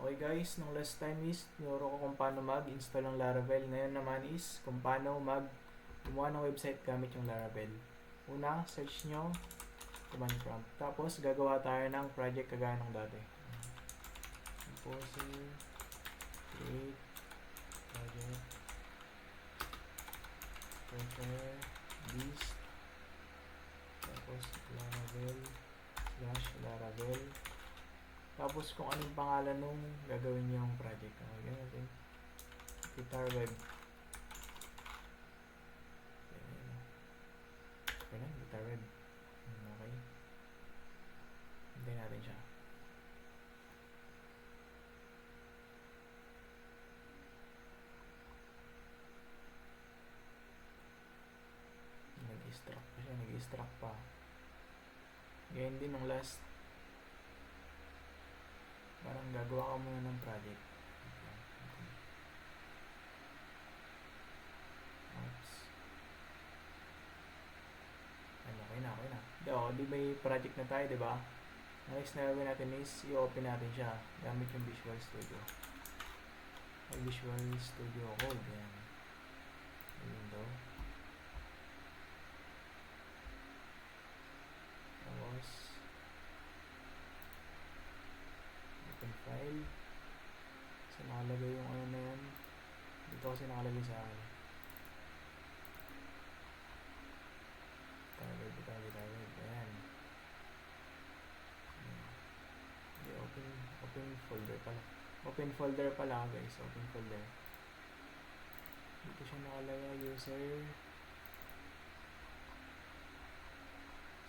Okay guys, nung last time is tinuro ko kung paano mag-install ng Laravel. Ngayon naman is kung paano gumawa ng website gamit yung Laravel. Una, search nyo command prompt. Tapos gagawa tayo ng project kagaya ng dati. Composer, create, project, prepare, list, tapos Laravel. Tapos kung anong pangalan nung gagawin nyo yung project. Okay, natin. Guitar web. Okay na, guitar web. Okay. Hintayin natin siya. Nag-extract pa. Ganyan din nung last. Parang gagawa ka muna ng project. Oops. Okay na. Di may project na tayo, di ba? Next na gawin natin is i-open natin siya gamit yung Visual Studio. Visual Studio Code. Yan. Window. Tapos open file. So nakalagay yung ano na yan. Dito kasi nakalagay sa akin. Target. Ayan. Open folder pala. Open folder pala guys. Open folder. Dito siya nakalagay. User.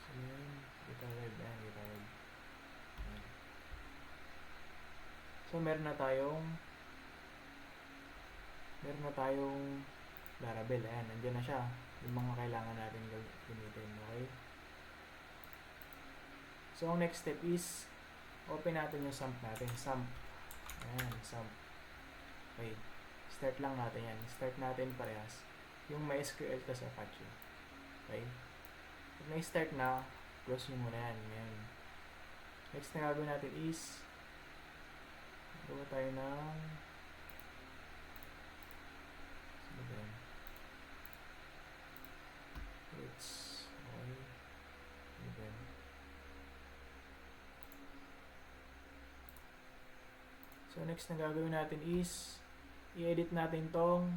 So yun. Guitar web. Ayan. So meron na tayong Laravel. Ayan. Nandiyan na siya. Yung mga kailangan natin gamitin. Okay? So ang next step is open natin yung sump natin. Sump. Ayan, sump. Okay. Start lang natin yan. Start natin parehas. Yung MySQL tas Apache. Okay. Pag na-start na, close nyo muna yan. Ayan. Next na gagawin natin is gawa tayo ng So next na gagawin natin is i-edit natin tong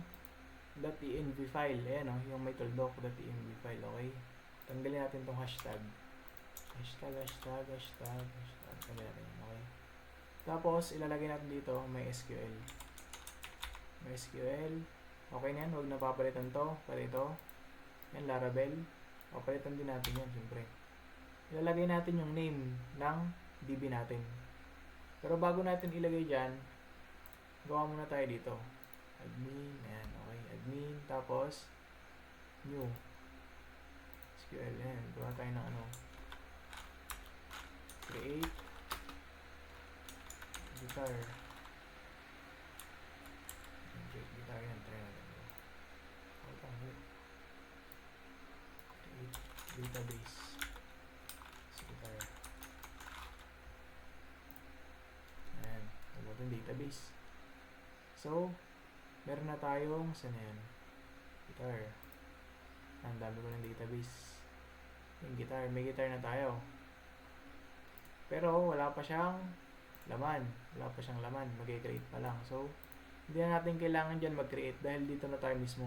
.env file. Ayan o, yung may tuldok .env file. Okay. Tanggalin natin tong hashtag. Tanggalin natin. Okay. Tapos ilalagay natin dito may SQL. Okay na yan. Huwag na papalitan to. Palito. Yan, Laravel. Papalitan din natin yan, siyempre. Ilalagay natin yung name ng DB natin. Pero bago natin ilagay dyan, gawa muna tayo dito. Admin, ayan, okay. Admin, tapos new. SQL, ayan. Gawa tayo ng create guitar. Create guitar yan, try natin. Create database. Guitar. Ayan, yung database. So, meron na tayong saan yan? Guitar. Ang dami ko ng database. Yung guitar, may guitar na tayo. Pero wala pa siyang laman. Mag-create pa lang. So, hindi na natin kailangan dyan mag-create dahil dito na tayo mismo.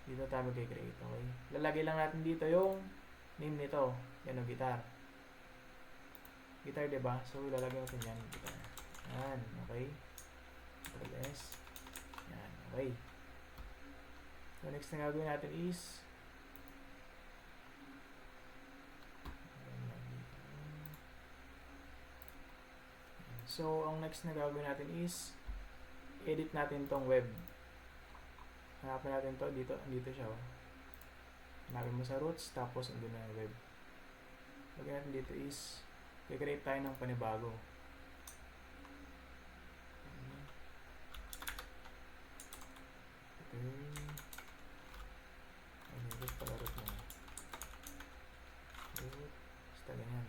Dito tayo mag-create. Okay? Lalagay lang natin dito yung name nito. Yan o, guitar. Guitar, diba? So, lalagay natin yan. Guitar. Yan. Okay. Control-S. Yan. Okay. So, next na gagawin natin is ang next na gagawin natin is edit natin tong web. Hanapin natin to dito siya. Hanapin mo sa roots, tapos andun na yung web. Lagyan natin dito is i-create tayo ng panibago. Root pala, root na. Root, basta ganyan.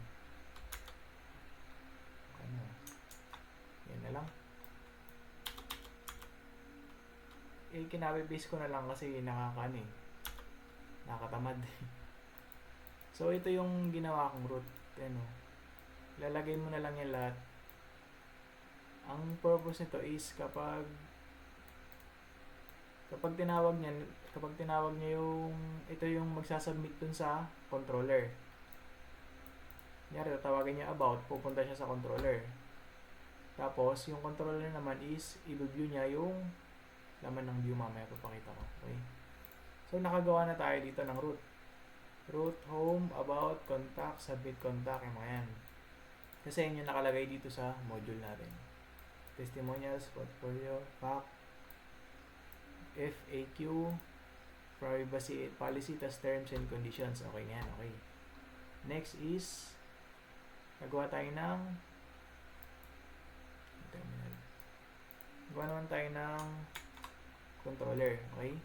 Yan na lang. kinabe-base ko na lang kasi nakakatamad. So, ito yung ginawa kong root. Ano, lalagay mo na lang yan lahat. Ang purpose nito is kapag tinawag niya ito yung magsasubmit dun sa controller. Kunyari, tatawagin niya about, pupunta siya sa controller. Tapos, yung controller naman is, i-view niya yung laman ng view, mamaya papakita ko. Okay? So, nakagawa na tayo dito ng root. Root, home, about, contact, submit contact, yung mga yan. Kasi yun yung nakalagay dito sa module natin. Testimonials, portfolio, fact, FAQ, privacy policy, tas terms and conditions. Okay na yan, okay. Next is, nagawa tayo ng terminal. Gawa naman tayo ng controller, okay?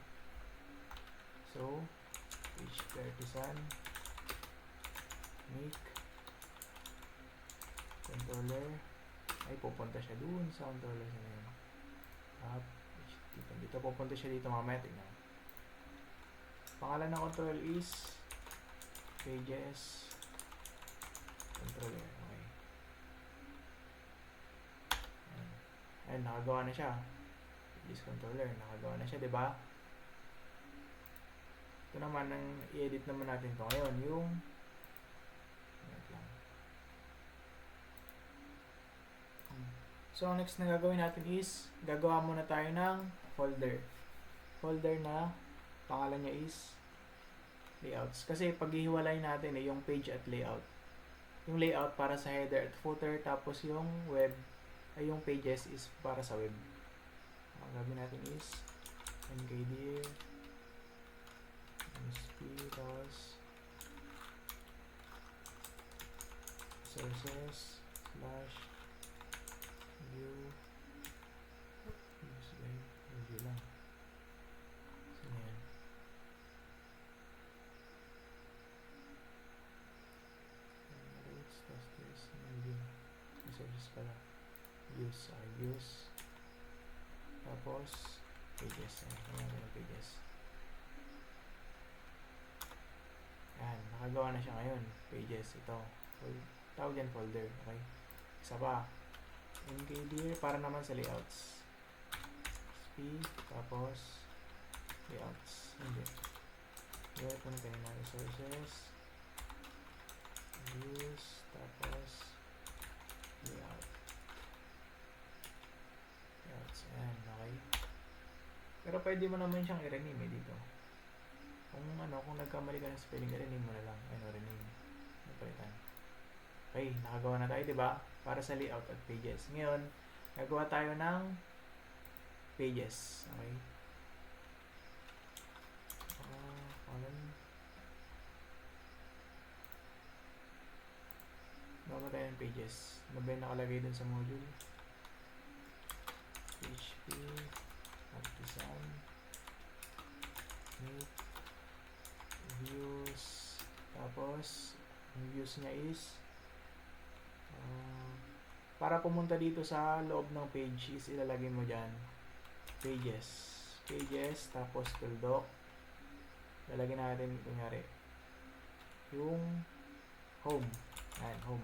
So, page artisan, make, controller, ay pupunta siya dun sa controller na yun. Up, dito pupunta siya dito mamaya, tingnan. Pangalan ng control is pages controller, okay. Ayan, nakagawa na siya. Pages controller, nakagawa na siya, diba? Ito naman, ang i-edit naman natin ito ngayon, yung so, ang next na gagawin natin is gagawa muna tayo ng folder na pangalan niya is layouts, kasi paghihiwalay natin yung page at layout. Yung layout para sa header at footer, tapos yung web ay yung pages is para sa web. Ang gagawin natin is mkdir msp tapos sources / view lang. So, yan. Rates, testers, view. Resources pala. Views. Tapos, pages. Ayan, pages. Ayan, nakagawa na siya ngayon. Pages, ito. Tawag yan folder, okay? Isa pa. mkdir para naman sa layouts. Tapos layouts. Hindi. Ito na tayo na resources. Views. Tapos layout. Layouts. Ayan, okay. Pero pwede mo naman siyang i-rename dito. Kung nagkamali ka ng spelling, i-rename mo na lang. Rename. Napalitan. Okay, nakagawa na tayo, diba? Para sa layout at pages. Ngayon, nagawa tayo ng pages. Okay? Nagawa tayo ng pages. Ano ba yung nakalagay dun sa module? PHP, artisan, make, views, tapos, yung views niya is para pumunta dito sa loob ng page is ilalagay mo dyan pages, tapos doc, lalagyan natin kunyari yung home. Ayan, home,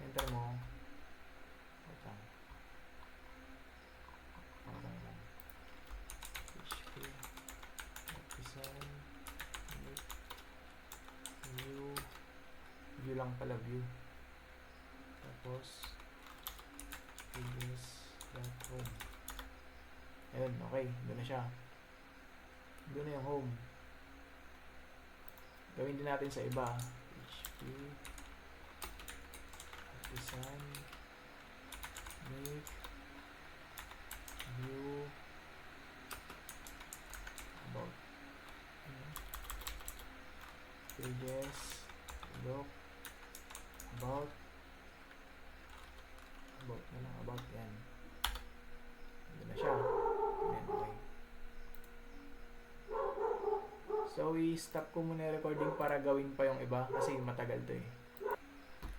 enter mo, PHP artisan, make, view lang pala, view. Tapos pages.home. Ayun, okay, doon na siya. Doon na yung home. Gawin din natin sa iba. PHP artisan, make, view, about, pages, look, about na lang, about yan. Ito na siya. Ayan, okay. So, i-stop ko muna yung recording para gawin pa yung iba kasi matagal to eh.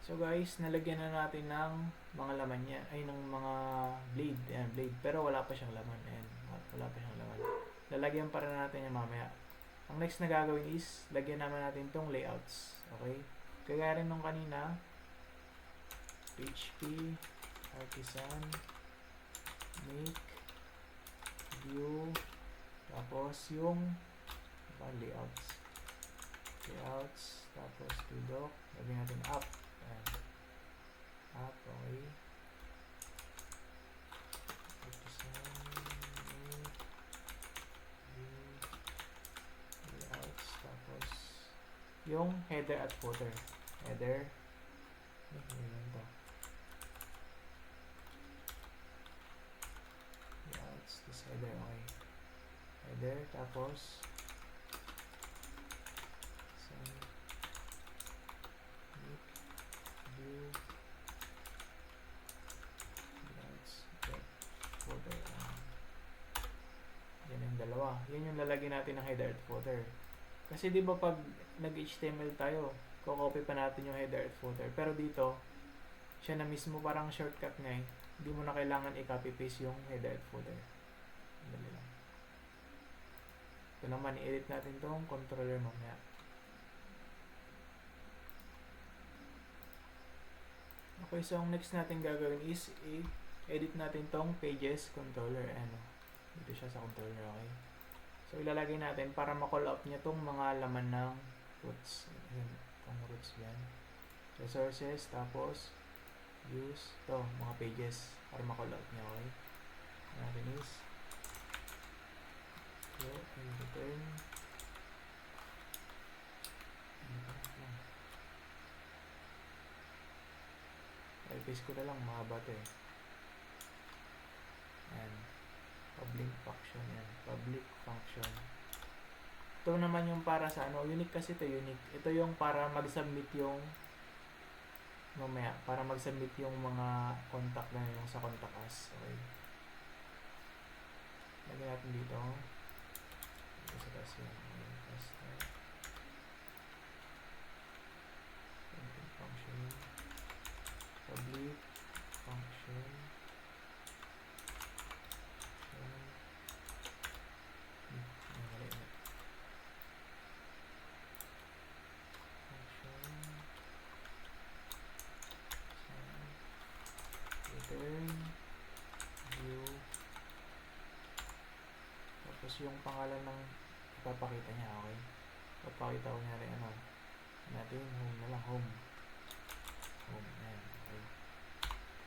So guys, nalagyan na natin ng mga laman niya, ay ng mga blade. Ayan, blade. Pero wala pa siyang laman. Ayan, Wala pa siyang laman. Lalagyan pa rin natin yan mamaya. Ang next na gagawin is, lagyan naman natin tong layouts. Okay? Kaya rin nung kanina, PHP, artisan, make, view, tapos yung layouts. Layouts, tapos to doc, lagyan natin up. Ayan. Up, okay. Artisan, make, view, layouts, tapos yung header at footer. Header, yun to. Layouts, this header, okay. Header, tapos view, layouts, footer. Yan yung dalawa. Yan yung lalagyan natin ng header at footer. Kasi di ba pag nag-HTML tayo, kukopy pa natin yung header at footer. Pero dito, siya na mismo parang shortcut nga eh. Hindi mo na kailangan i-copy paste yung header at footer. Dali lang. Ito naman, i-edit natin tong controller mamaya. Okay, so ang next natin gagawin is i-edit natin tong pages controller. Ano, dito siya sa controller, okay? So, ilalagay natin para ma-call out niya tong mga laman ng roots. Ayan, itong roots yan. Resources, tapos use, to mga pages para ma-call out niya, okay? Natin is go and return. I-paste ko na lang, mahaba to eh. Ayan. Public function yan. Public function. Ito naman yung para sa ano, unique kasi ito, unique. Ito yung para mag-submit yung mamaya, para mag-submit yung mga contact na yung sa contact us. Okay. Lagyan natin dito. Dito sa taas yan. Public function. Public function. Return view, tapos yung pangalan ng ipapakita niya, okay? Papakita ko niya rin ano natin, home na lang, home, yan, okay.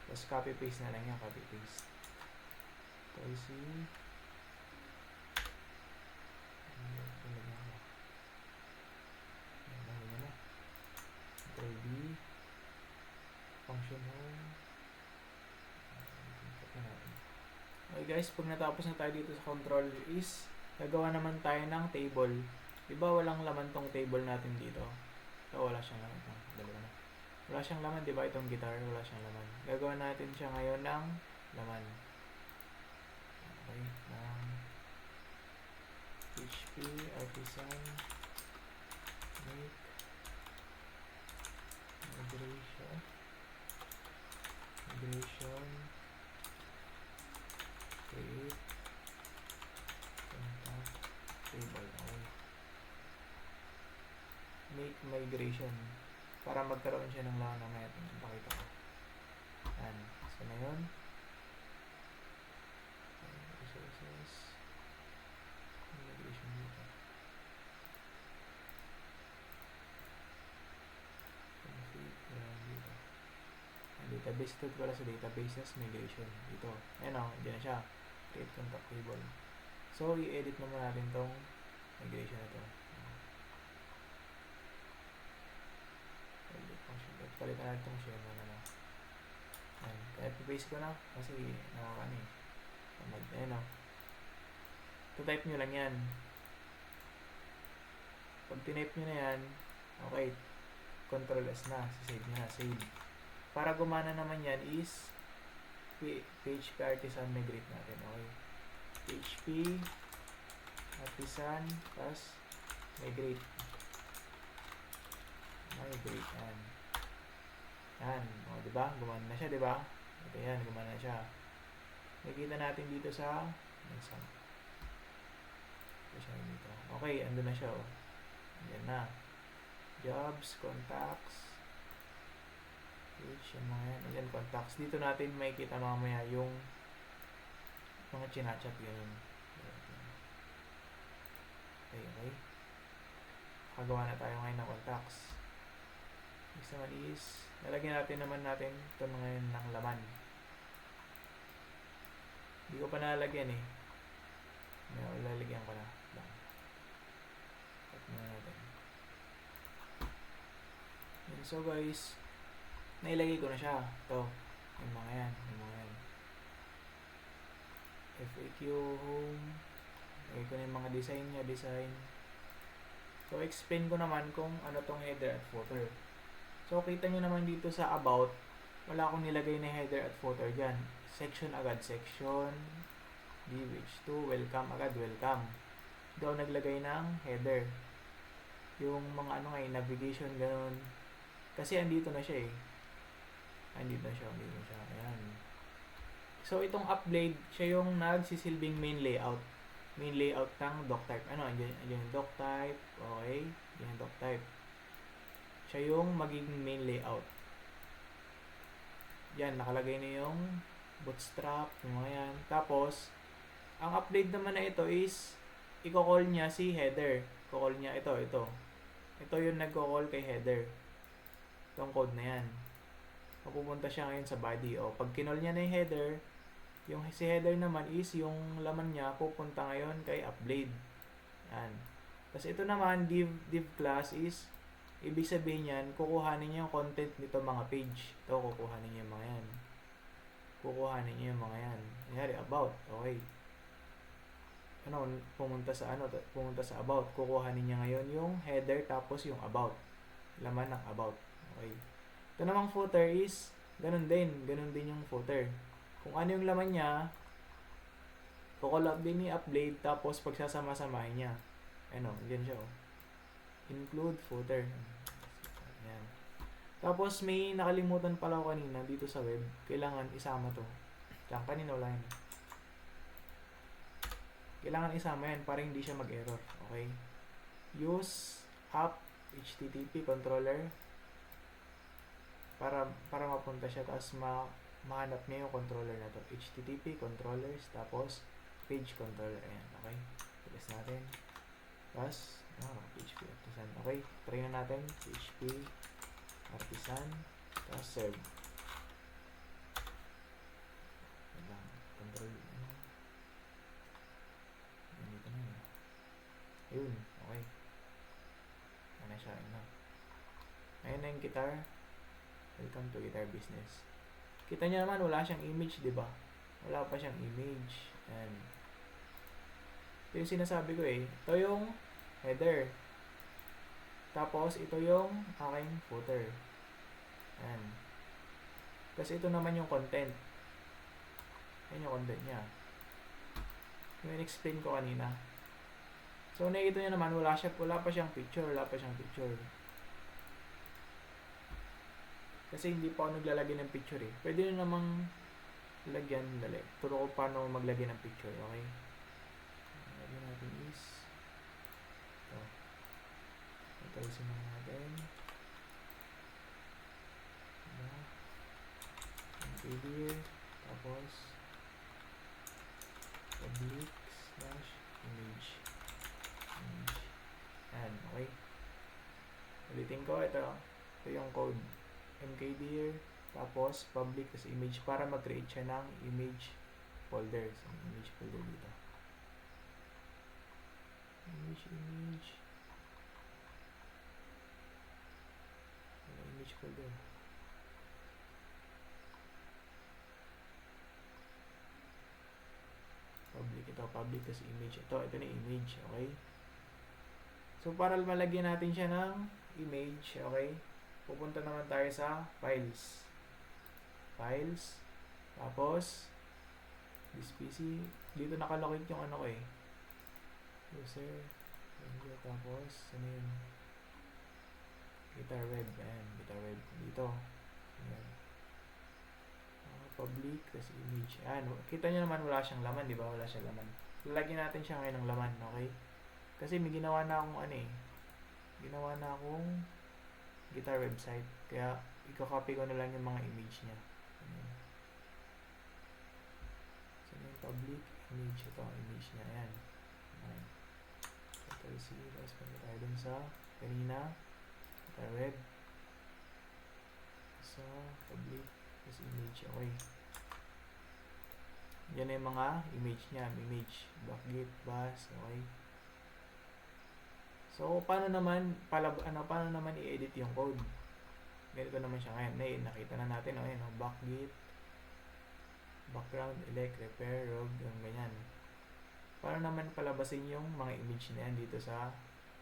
Tapos copy paste na lang yan, copy paste. Control B, function home. Okay guys, pag natapos na tayo dito sa control is, gagawa naman tayo ng table. Diba walang laman tong table natin dito? So, wala siyang laman. Dalawa na. Wala siyang laman, diba? Itong guitar, wala siyang laman. Gagawa natin siya ngayon ng laman. Okay, ng PHP, artisan, make, migration, create, contact, table, okay. Make migration para magkaroon siya ng laman na may pakita ko. Yan. So na yun. Resources. Migration dito. Config. Yan dito. Database ito pala sa databases migration. Dito. Ayan o. Diyan na siya. Create contact table. So, i-edit naman natin tong migration na to. Palitan natin itong share na lang. Kaya i-paste ko na kasi nakakani. Ayan o. Ito-type nyo lang yan. Pag tinype nyo na yan, okay, Control S na. Save nyo na. Save. Para gumana naman yan is PHP artisan migrate natin. Okay. PHP artisan plus migrate. Migrate. Yan. Yan. O, diba? Gumana na siya, diba? Ito yan. Gumana na siya. Nakikita natin dito sa pa siya dito. Okay, ando na siya, oh. Ayan na. Jobs, contacts, page, yung mga yan. Ayan, contacts. Dito natin makikita mamaya yung mga chinachat yun. Okay. Kagawa na tayo ngayon ng contacts. Next naman is, lalagyan natin ito ngayon ng laman. Hindi ko pa nalagyan eh. Lalagyan ko na. Cut muna natin. And so guys, nailagay ko na siya. Ito. Yung mga yan. FAQ, home. Lagay ko na yung mga design niya. So, explain ko naman kung ano tong header at footer. So, kita nyo naman dito sa about, wala akong nilagay na header at footer dyan. Section agad, section. DH2, welcome agad, welcome. Daw naglagay ng header. Yung mga navigation, ganun. Kasi andito na siya eh. Andito na siya. Ayan. So, itong upgrade, siya yung nagsisilbing main layout. Main layout ng doctype. Ayan yung doctype. Okay. Ayan yung doctype. Siya yung magiging main layout. Yan, nakalagay na yung bootstrap, yung mga yan. Tapos, ang update naman na ito is, i-call niya si header. I-call niya ito. Ito yung nag-call kay header. Itong code na yan. Mapupunta siya ngayon sa body. O, pag kinol niya na yung header, yung si header naman is, yung laman niya, pupunta ngayon kay upload. Yan. Tapos ito naman, div class is, ibig sabihin yan, kukuhanin niya yung content nito mga page. Ito, kukuhanin niya yung mga yan. Nangyari, about. Okay. Pumunta sa about. Kukuhanin niya ngayon yung header tapos yung about. Laman ng about. Okay. Ito namang footer is, ganun din yung footer. Kung ano yung laman niya, kukulap din ni upload tapos pagsasama-samahin niya. Yan siya, oh. Include footer. Yan. Tapos may nakalimutan pala ako kanina dito sa web. Kailangan isama to. Kanina wala yun. Kailangan isama yan para hindi siya mag-error. Okay? Use app HTTP controller para mapunta siya tapos mahanap niya yung controller na to. HTTP controllers tapos page controller. Ayan. Okay? Tulis natin. Tapos PHP artisan. Okay, try na natin. PHP artisan. Tapos serve. Control. Dito na yun. Ayun. Okay. Ano siya? Ayun na yung guitar. Welcome to Guitar Business. Kita niyo naman, wala siyang image, di ba? Wala pa siyang image. Ayan. Ito yung sinasabi ko eh. Ito yung header. Tapos, ito yung aking footer. Ayan. Tapos, ito naman yung content. Ayan yung content niya. Yung in-explain ko kanina. So, nakikita niyo naman, wala pa siyang picture. Kasi hindi pa ako naglalagay ng picture eh. Pwede nyo namang lagyan. Turo ko paano maglagay ng picture. Okay? Lagyan natin is ito yung sinang natin. Okay, tapos public / image. Ayan, okay. Ulitin ko, ito yung code. mkdir, tapos public, tapos image para mag-create siya ng image folder. So, image folder dito. Image folder. Public, tapos image. Ito na yung image, okay? So, para malagyan natin siya ng image, okay? Pupunta naman tayo sa files. Tapos, this PC. Dito nakalocate yung ko eh. User. Tapos, ano yun? Guitar web. Ayan, guitar web. Dito. Ayan. Public, tapos image. Ayan, kita nyo naman wala siyang laman, di ba? Wala siyang laman. Lalagyan natin siya ngayon ng laman, okay? Kasi may ginawa na akong ginawa na akong guitar website. Kaya, i-copy ko na lang yung mga image niya. Ayan. So, yung public image. Ito, image niya. Ayan. Ayan. Ctrl C. Tapos punta tayo dun sa kanina. Guitar web. Sa public. Tapos image. Okay. Yan na yung mga image niya. Image. Backgate. Bass. Okay. So, paano naman i-edit yung code? Ganito naman siya ngayon. Nakita na natin, backgate, background, elect, repair, rogue, yung ganyan. Paano naman palabasin yung mga image na yan dito sa,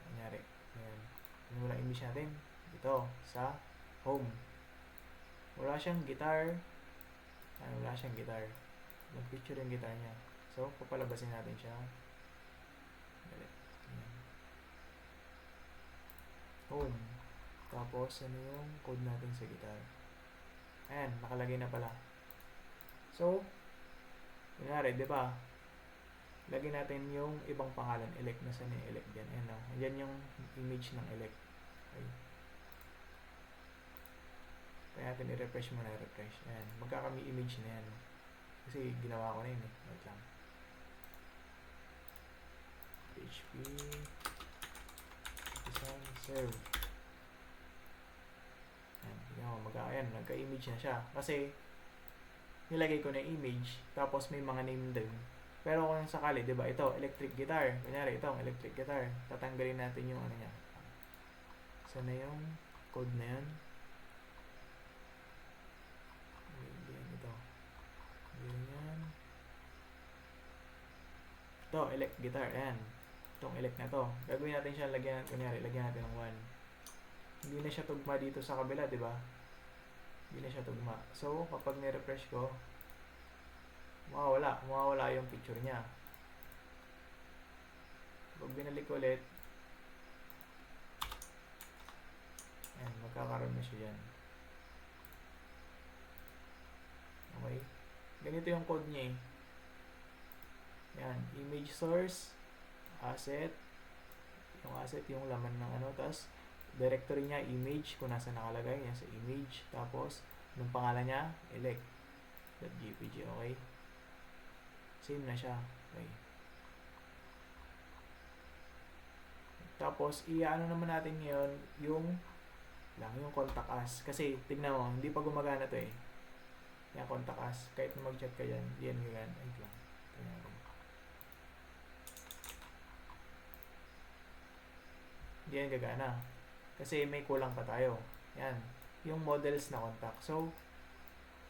nangyari, ayan. Ano wala image natin? Dito, sa home. Wala siyang guitar. Wala siyang guitar. Mag-picture yung guitar niya. So, papalabasin natin siya. Home. Tapos, ano yung code natin sa guitar. Ayan, nakalagay na pala. So, kunyari, di ba? Lagyan natin yung ibang pangalan. Elect. Nasaan yung elect dyan? Ayan, no? Ayan yung image ng elect. Okay. Kaya natin i-refresh muna. Refresh. Ayan. Magkakami image na yan. Kasi ginawa ko na yun eh. Wait lang. PHP design serve. Ayan, nagka-image na siya. Kasi, nilagay ko na image, tapos may mga name din. Pero kung sakali, di ba, ito, electric guitar. Kunyari, itong electric guitar. Tatanggalin natin yung ano niya. Sana yung code na yun. Yan, ito. Yan. Ito, elect guitar. Ayan. Itong elect na to. Gagawin natin siya, kunyari, lagyan natin ng 1. Hindi na siya tugma dito sa kabila, di ba? Hindi na siya tugma. So, kapag ni-refresh ko, mawawala yung picture niya. Pag binalik ulit, ayan, magkakaroon na siya dyan. Okay? Ganito yung code niya eh. Ayan, image source, asset, yung laman ng tapos directory niya, image, kung nasa nakalagay niya sa image, tapos yung pangalan niya, elect.jpg, okay? Same na siya, okay? Tapos, i-ano naman natin ngayon, yung contact us, kasi, tignan mo, hindi pa gumagana to eh. Yan, contact us, kahit na mag-chat ka dyan, yan, ay lang, tignan mo. Hindi yan gagana. Kasi may kulang pa tayo. Yan. Yung models na contact. So,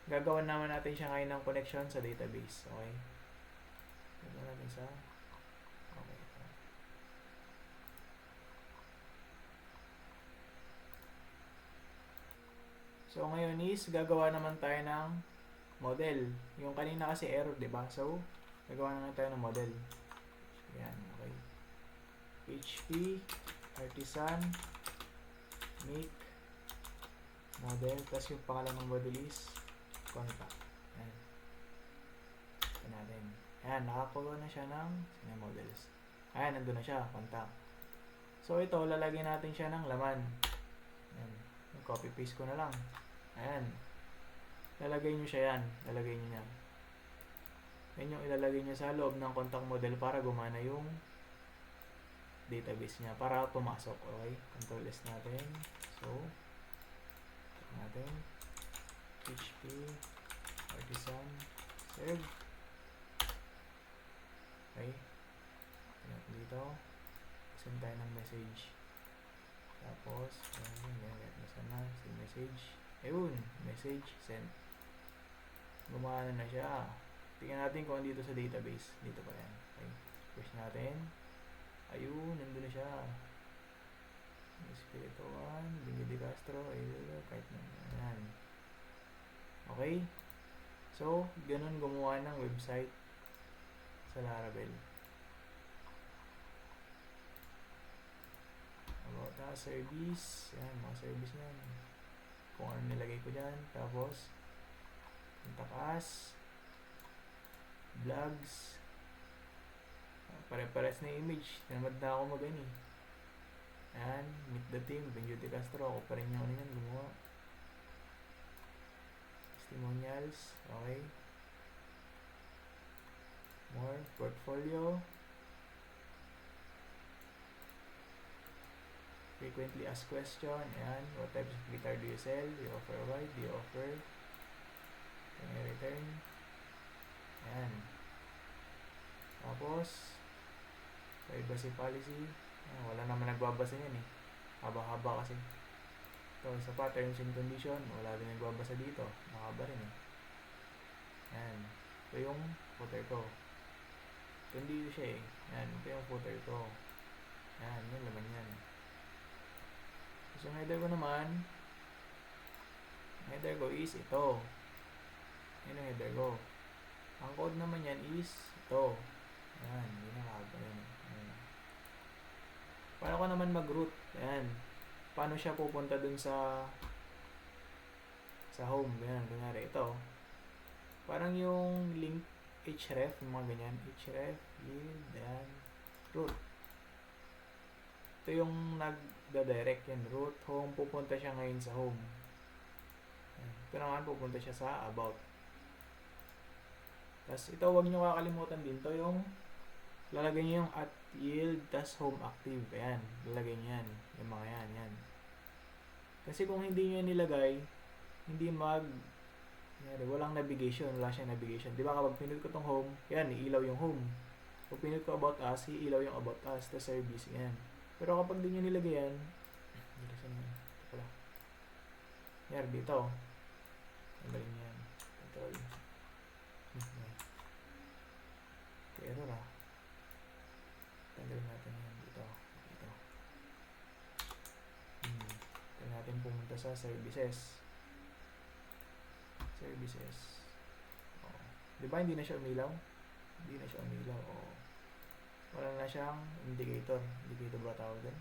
gagawin naman natin siya ngayon ng connection sa database. Okay? Gagawin natin sa... Okay. So, ngayon is, gagawa naman tayo ng model. Yung kanina kasi error, diba? So, gagawa naman tayo ng model. Yan. Okay. PHP, artisan, make model, tapos yung pangalan ng model is contact. Ayan. Ito natin. Ayan, nakakuha na siya ng models. Ayan, nandun na siya, contact. So, ito, lalagyan natin siya ng laman. Ayan. Yung copy paste ko na lang. Ayan. Lalagay nyo siya yan. Lalagay nyo yan. Yan yung ilalagay nyo sa loob ng contact model para gumana yung database niya para pumasok. Okay, Control S natin. So, natin PHP artisan serve. Okay, dito send tayo ng message, tapos send message, ayun, message send. Gumana na siya. Tingnan natin kung dito sa database. Dito pa yan. Okay, push natin. Ayun, nandun na siya. Espiritu 1, Bingo de Castro, kahit na yan. Okay? So, ganun gumawa ng website sa Laravel. About service, yan, mga service yan. Kung ano nilagay ko dyan. Tapos, contact us, blogs, pare-pares na image. Tinamad na ako mag-ano eh. Ayan, meet the team, Benjo de Castro. Ako pa rin yung ano yan, gumawa. Testimonials, okay. More, portfolio. Frequently asked question, ayan. What types of guitar do you sell? Do you offer wide? Do you offer? Can you return? Ayan. Tapos, privacy policy. Ayan, wala naman nagbabasa yan eh. Haba-haba kasi. Ito, isa pa, terms and condition. Wala din nagbabasa dito. Nakaba rin eh. Ayan. Ito yung footer ko. Ito hindi siya eh. Ayan, ito yung footer ko. Ayan, yun laman yan. So, yung header ko naman, header ko is ito. Yan ang header ko. Ang code naman yan is ito. Ayan, hindi nakaba yun. Ayan. Paano ko naman mag-route? Ayan. Paano siya pupunta dun sa home? Ganyan, kunyari ito. Parang yung link href, yung mga ganyan. Href, yield, ayan, root. Ito yung nagda-direct yan. Root, home, pupunta siya ngayon sa home. Ito naman, pupunta siya sa about. Tapos ito, huwag nyo kakalimutan din. Ito yung, lalagay nyo yung at yield, tas home active. Ayan, lalagay nyo yan. Yung mga yan, yan. Kasi kung hindi nyo nilagay, hindi walang navigation, wala siyang navigation. Diba kapag pinili ko tong home, yan, iilaw yung home. Kung pinili ko about us, iilaw yung about us, tas service, yan. Pero kapag di nyo nilagay yan, yan, dito. Tanggalin nyo yan. Control. Error ah. Tanggalin natin yan dito. Dito. Tanggalin natin pumunta sa services. Services. Oh. Diba hindi na siya umilaw? Hindi na siya umilaw. Oh. Wala na siyang indicator. Indicator ba tawag din?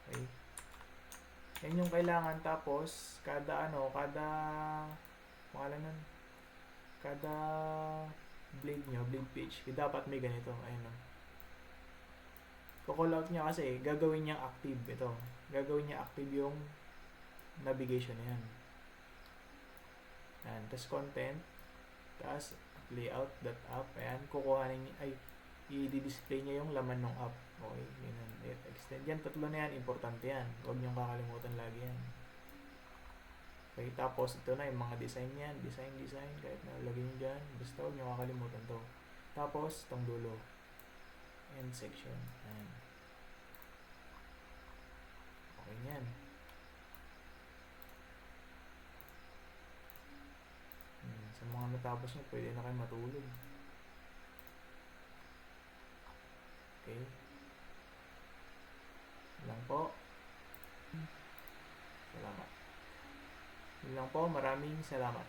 Okay. Yan yung kailangan. Tapos, kada pangalan nun, kada blade nyo, blade pitch, dapat may ganito. Ayun o. Kukall out niya kasi, gagawin niya active ito. Gagawin niya active yung navigation na yan. Ayan. Tapos content. Tapos layout.app. Ayan. Kukuhanin niya, i-display niya yung laman ng app. Okay. Ganyan. Extend. Yan. Tatlo na yan. Importante yan. Huwag niyong kakalimutan lagi yan. Okay. Tapos ito na yung mga design yan. Design. Kahit nalagay niyo dyan. Basta huwag niyong kakalimutan to. Tapos itong dulo. End section. Ayan. Okay yan. Sa mga natapos nyo, pwede na kayo matulog. Okay. Yun lang po. Salamat. Yun lang po. Maraming salamat.